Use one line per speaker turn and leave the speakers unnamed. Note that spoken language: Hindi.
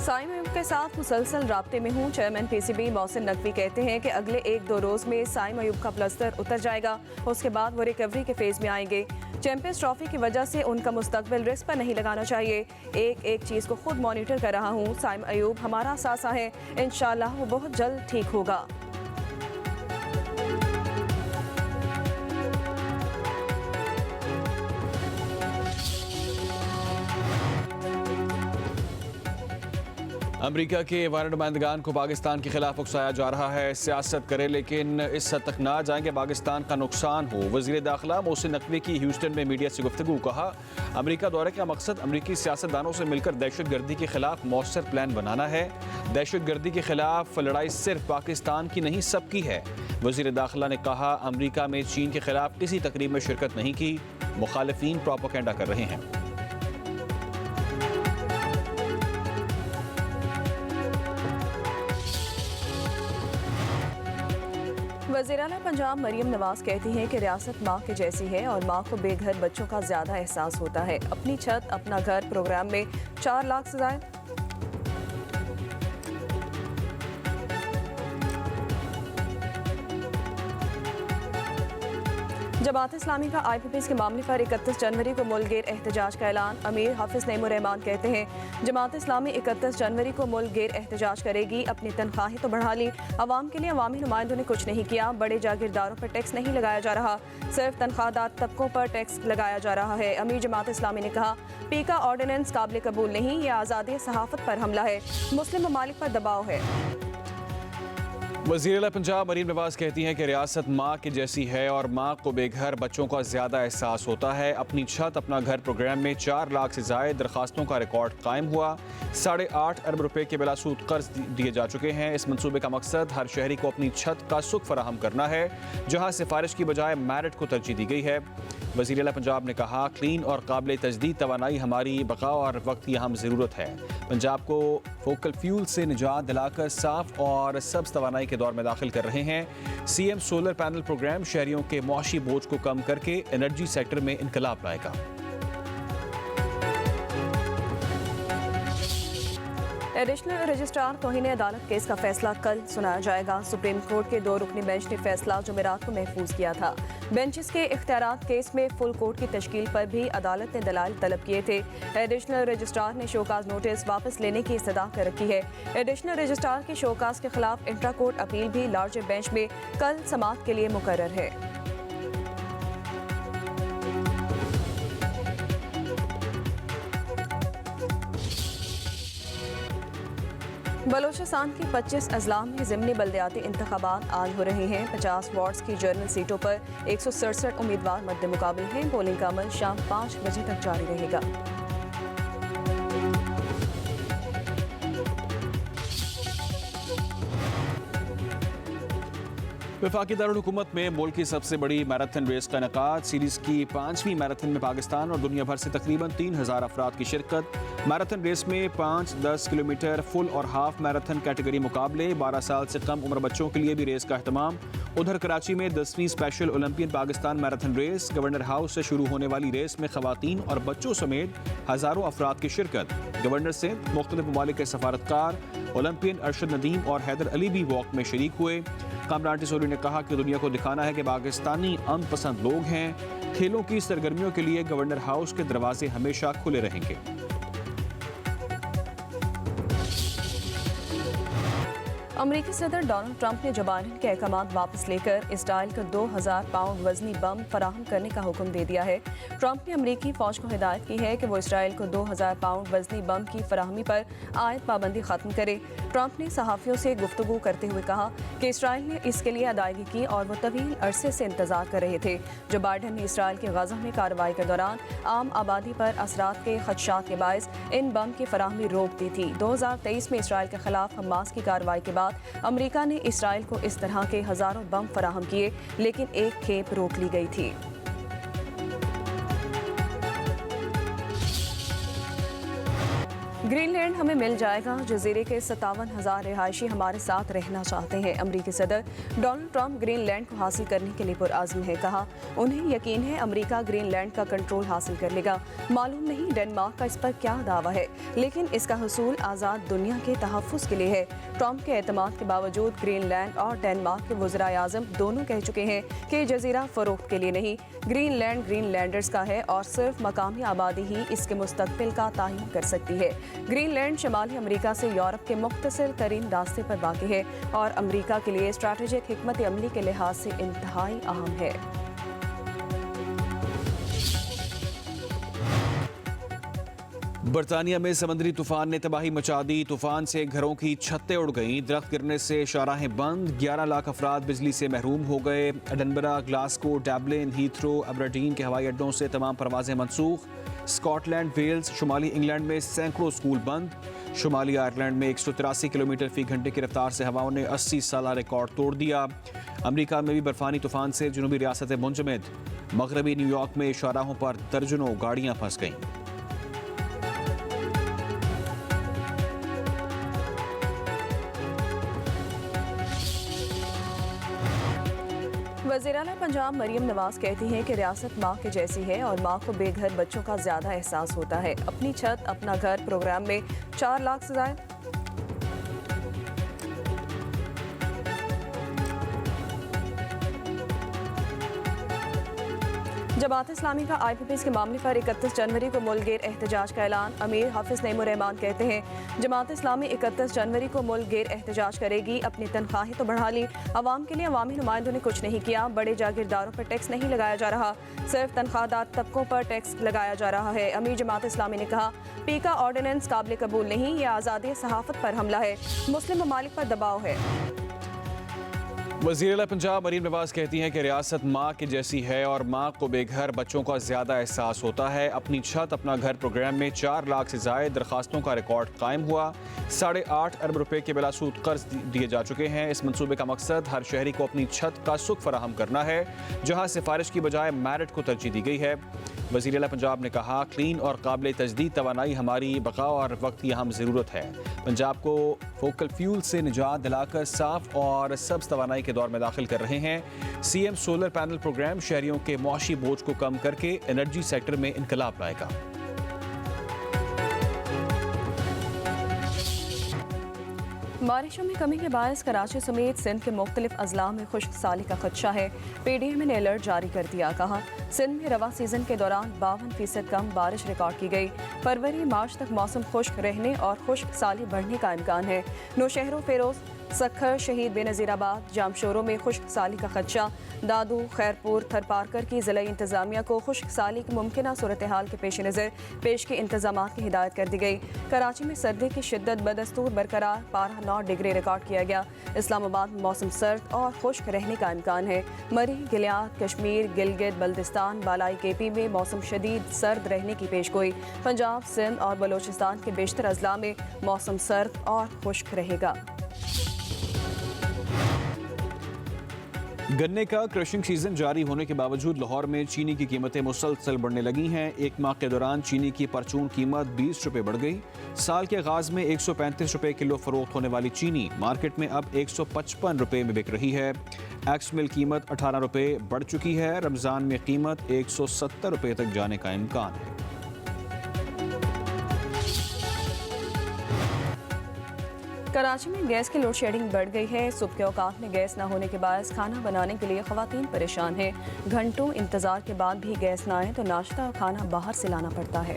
साइम अयूब के साथ मुसलसल राब्ते में हूँ। चेयरमैन पीसीबी मोहसिन नकवी कहते हैं कि अगले 1-2 रोज़ में साइम अयूब का प्लास्टर उतर जाएगा, उसके बाद वो रिकवरी के फेज़ में आएंगे। चैंपियंस ट्रॉफी की वजह से उनका मुस्तकबिल रिस्क पर नहीं लगाना चाहिए। एक चीज़ को खुद मॉनिटर कर रहा हूँ। साइम अयूब हमारा सासा है, इंशाल्लाह वो बहुत जल्द ठीक होगा।
अमेरिका के वायरल नुमाइंदगान को पाकिस्तान के खिलाफ उकसाया जा रहा है। सियासत करे लेकिन इस हद तक ना जाएंगे पाकिस्तान का नुकसान हो। वज़ीर दाखिला मोहसिन नकवी की ह्यूस्टन में मीडिया से गुफ्तगू। कहा, अमेरिका दौरे का मकसद अमेरिकी सियासतदानों से मिलकर दहशत गर्दी के खिलाफ मौसर प्लान बनाना है। दहशत गर्दी के खिलाफ लड़ाई सिर्फ पाकिस्तान की नहीं, सबकी है। वज़ीर दाखिला ने कहा, अमेरिका में चीन के खिलाफ किसी तकरीब में शिरकत नहीं की, मुखालिफिन प्रोपेगेंडा कर रहे हैं।
वज़ीर-ए-आला पंजाब मरियम नवाज कहती हैं कि रियासत माँ के जैसी है और माँ को बेघर बच्चों का ज़्यादा एहसास होता है। अपनी छत अपना घर प्रोग्राम में 4 लाख से ज़ायद जमात इस्लामी का IPPs के मामले पर 31 जनवरी को मुल्क-गिर एहतजाज का ऐलान। अमीर हाफिज नईमुर रहमान कहते हैं, जमात इस्लामी 31 जनवरी को मुल्क-गिर एहतजाज करेगी। अपनी तनख्वाहें तो बढ़ा ली, अवाम के लिए अवामी नुमाइंदों ने कुछ नहीं किया। बड़े जागीरदारों पर टैक्स नहीं लगाया जा रहा, सिर्फ तनख्वाहदार तबकों पर टैक्स लगाया जा रहा है। अमीर जमात इस्लामी ने कहा, पीका ऑर्डिनेंस काबिल कबूल नहीं, ये आज़ादी सहाफ़त पर हमला है, मुस्लिम ममालिक पर दबाव है।
वज़ीर-ए-आला पंजाब मरियम नवाज कहती हैं कि रियासत माँ की जैसी है और माँ को बेघर बच्चों का ज़्यादा एहसास होता है। अपनी छत अपना घर प्रोग्राम में 4 लाख से ज़ायद दरखास्तों का रिकॉर्ड कायम हुआ। 8.5 अरब रुपए के बिलासूद कर्ज दिए जा चुके हैं। इस मनसूबे का मकसद हर शहरी को अपनी छत का सुख फराहम करना है, जहाँ सिफारिश की बजाय मेरिट को तरजीह दी गई है। वज़ीर-ए-आला पंजाब ने कहा, क्लीन और काबिल तजदीद तवानाई हमारी बका और वक्त की अहम ज़रूरत है। पंजाब को फोकल फ्यूल से निजात दिलाकर साफ और सब्ज तवानाई के दौर में दाखिल कर रहे हैं। CM सोलर पैनल प्रोग्राम शहरियों के मुआशी बोझ को कम करके एनर्जी सेक्टर में इनकलाब लाएगा।
एडिशनल रजिस्ट्रार तौहीन अदालत केस का फैसला कल सुनाया जाएगा। सुप्रीम कोर्ट के 2 रुकनी बेंच ने फैसला जुमेरात को महफूज किया था। बेंचेस के इख्तियारात केस में फुल कोर्ट की तश्कील पर भी अदालत ने दलाइल तलब किए थे। एडिशनल रजिस्ट्रार ने शोकाज नोटिस वापस लेने की इस्तदा कर रखी है। एडिशनल रजिस्ट्रार के शोकाज के खिलाफ इंट्रा कोर्ट अपील भी लार्जर बेंच में कल समाअत के लिए मुकर्रर है। बलोचिस्तान की 25 अजला में ज़िमनी बल्दियाती इंतखाबात आज हो रहे हैं। 50 वार्ड्स की जनरल सीटों पर 167 उम्मीदवार मद्दे मुकाबले हैं। पोलिंग का अमल शाम 5 बजे तक जारी रहेगा।
वफाकी दारुल हुकूमत में मुल्क की सबसे बड़ी मैराथन रेस का इनेकाद। सीरीज़ की 5वीं मैराथन में पाकिस्तान और दुनिया भर से तकरीबन 3000 अफराद की शिरकत। मैराथन रेस में 5, 10 किलोमीटर फुल और हाफ मैराथन कैटेगरी मुकाबले। 12 साल से कम उम्र बच्चों के लिए भी रेस का अहतमाम। उधर कराची में 10वीं special olympian Pakistan marathon race. Governor house से शुरू होने वाली रेस में खवातीन और बच्चों समेत हज़ारों अफराद की शिरकत। गवर्नर से मुख्तलिफ ममालिक के सफारतकार ओलंपियन अरशद नदीम और हैदर अली भी वॉक में शरीक हुए। कामरान टिसोरी ने कहा कि दुनिया को दिखाना है कि पाकिस्तानी अमन पसंद लोग हैं। खेलों की सरगर्मियों के लिए गवर्नर हाउस के दरवाजे हमेशा खुले रहेंगे।
अमेरिकी सदर डोनाल्ड ट्रंप ने जो बाइडेन के अहकामात वापस लेकर इसराइल को 2000 पाउंड वजनी बम फराहम करने का हुक्म दे दिया है। ट्रंप ने अमेरिकी फौज को हिदायत की है कि वो इसराइल को 2000 पाउंड वजनी बम की फराहमी पर आयद पाबंदी खत्म करे। ट्रंप ने सहाफ़ियों से गुफ्तगू करते हुए कहा कि इसराइल ने इसके लिए अदायगी की और वो तवील अरसे से इंतजार कर रहे थे। जो बाइडेन ने इसराइल के गज़ा में कार्रवाई के दौरान आम आबादी पर असरात के खदशात के बायस इन बम की फराहमी रोक दी थी। 2023 में इसराइल के खिलाफ हमास की कार्रवाई के बाद अमेरिका ने इसराइल को इस तरह के हज़ारों बम फराहम किए, लेकिन एक खेप रोक ली गई थी। ग्रीनलैंड हमें मिल जाएगा। जजीरे के 57,000 रिहायशी हमारे साथ रहना चाहते हैं। अमरीकी सदर डोनाल्ड ट्रंप ग्रीनलैंड को हासिल करने के लिए पुरअज़्म है। कहा, उन्हें यकीन है अमरीका ग्रीनलैंड का कंट्रोल हासिल कर लेगा। मालूम नहीं डेनमार्क का इस पर क्या दावा है, लेकिन इसका हुसूल आज़ाद दुनिया के तहफ़्फ़ुज़ के लिए है। ट्रंप के एतमाद के बावजूद ग्रीनलैंड और डेनमार्क के वज़ीर आज़म दोनों कह चुके हैं कि जजीरा फ़रोख्त के लिए नहीं, ग्रीनलैंड ग्रीनलैंडर्स का है और सिर्फ मकामी आबादी ही इसके मुस्तक़बिल का तयन कर सकती है। ग्रीनलैंड शुमाली अमरीका से यूरोप के मुख्तसर तरीन रास्ते पर वाक़ है और अमरीका के लिए स्ट्रैटेजिक हिकमत अमली के लिहाज से इंतहाई अहम है।
बरतानिया में समुद्री तूफान ने तबाही मचा दी। तूफान से घरों की छतें उड़ गईं, दरख्त गिरने से शाहराहें बंद, 11 लाख अफराद बिजली से महरूम हो गए। Edinburgh, Glasgow, Dublin, Heathrow, Aberdeen के हवाई अड्डों से तमाम परवाजें मनसूख। स्कॉटलैंड, वेल्स, शुमाली इंग्लैंड में सैकड़ों स्कूल बंद। शुमाली आयरलैंड में 183 किलोमीटर फी घंटे की रफ्तार से हवाओं ने 80 साला रिकॉर्ड तोड़ दिया। अमरीका में भी बर्फानी तूफान से जनूबी रियासतें मुंजमद। मगरबी न्यूयॉर्क में शाहराहों पर दर्जनों गाड़ियां फंस गईं।
वज़ीर-ए-आला पंजाब मरियम नवाज कहती हैं कि रियासत माँ के जैसी है और माँ को बेघर बच्चों का ज़्यादा एहसास होता है। अपनी छत अपना घर प्रोग्राम में 4 लाख से ज़ायद जमात इस्लामी का IPPs के मामले पर 31 जनवरी को मुल्क-गिर एहतजाज का ऐलान। अमीर हाफिज नईमुर-रहमान कहते हैं, जमात इस्लामी 31 जनवरी को मुल्क-गिर एहतजाज करेगी। अपनी तनख्वाहें तो बढ़ा ली, अवाम के लिए अवामी नुमाइंदों ने कुछ नहीं किया। बड़े जागीरदारों पर टैक्स नहीं लगाया जा रहा, सिर्फ तनख्वाहदार तबकों पर टैक्स लगाया जा रहा है। अमीर जमात इस्लामी ने कहा, पीका ऑर्डिनेंस काबिल कबूल नहीं, यह आज़ादी सहाफ़त पर हमला है, मुस्लिम ममालिक पर दबाव है।
वज़ीर-ए-आला पंजाब मरियम नवाज कहती हैं कि रियासत माँ के जैसी है और माँ को बेघर बच्चों का ज़्यादा एहसास होता है। अपनी छत अपना घर प्रोग्राम में 4 लाख से ज़ायद दरखास्तों का रिकॉर्ड कायम हुआ। 8.5 अरब रुपए के बिलासूद कर्ज दिए जा चुके हैं। इस मनसूबे का मकसद हर शहरी को अपनी छत का सुख फराहम करना है, जहाँ सिफारिश की बजाय मेरिट को तरजीह दी गई है। वज़ीर-ए-आला पंजाब ने कहा, क्लीन और काबिल तजदीद तवानाई हमारी बका और वक्त की अहम ज़रूरत है। पंजाब को फोकल फ्यूल से निजात दिलाकर साफ और सब्ज तवानाई के दौर में दाखिल कर रहे हैं। CM सोलर पैनल प्रोग्राम शहरियों के मुआशी बोझ को कम करके एनर्जी सेक्टर में इनकलाब लाएगा।
बारिशों में कमी के बायस कराची समेत सिंध के मुख्तलिफ अजला में खुश्क साली का खदशा है। PDM ने अलर्ट जारी कर दिया। कहा, सिंध में रवा सीजन के दौरान 52% कम बारिश रिकॉर्ड की गई। फरवरी मार्च तक मौसम खुश्क रहने और खुश्क साली बढ़ने का इम्कान है। नौशहरों, फेरोज, सखर, शहीद बेनज़ीराबाद, जामशोरों में खुश्क साली का खदशा। दादू, खैरपुर, थरपारकर की ज़िला इंतज़ामिया को खुश्क साली की मुमकिन सूरत हाल के पेश नज़र पेश के इंतजाम की हिदायत कर दी गई। कराची में सर्दी की शिद्दत बदस्तूर बरकरार, पारा 9 डिग्री रिकॉर्ड किया गया। इस्लामाबाद में मौसम सर्द और खुश्क रहने का इम्कान है। मरी, गिलियात, कश्मीर, गिलगित बल्तिस्तान, बालाई KP में मौसम शदीद सर्द रहने की पेशगोई। पंजाब, सिंध और बलोचिस्तान के बेशतर अजला में मौसम सर्द और खुश्क रहेगा।
गन्ने का क्रशिंग सीजन जारी होने के बावजूद लाहौर में चीनी की कीमतें मुसलसल बढ़ने लगी हैं। एक माह के दौरान चीनी की परचून कीमत 20 रुपये बढ़ गई। साल के आगाज में 135 रुपये किलो फरोख्त होने वाली चीनी मार्केट में अब 155 रुपये में बिक रही है। एक्स मिल कीमत 18 रुपये बढ़ चुकी है। रमज़ान में कीमत 170 रुपये तक जाने का इम्कान है।
कराची में गैस की लोड शेडिंग बढ़ गई है। सुबह के औकात में गैस न होने के बायस खाना बनाने के लिए ख़वातीन परेशान हैं। घंटों इंतज़ार के बाद भी गैस न आए तो नाश्ता और खाना बाहर से लाना पड़ता है।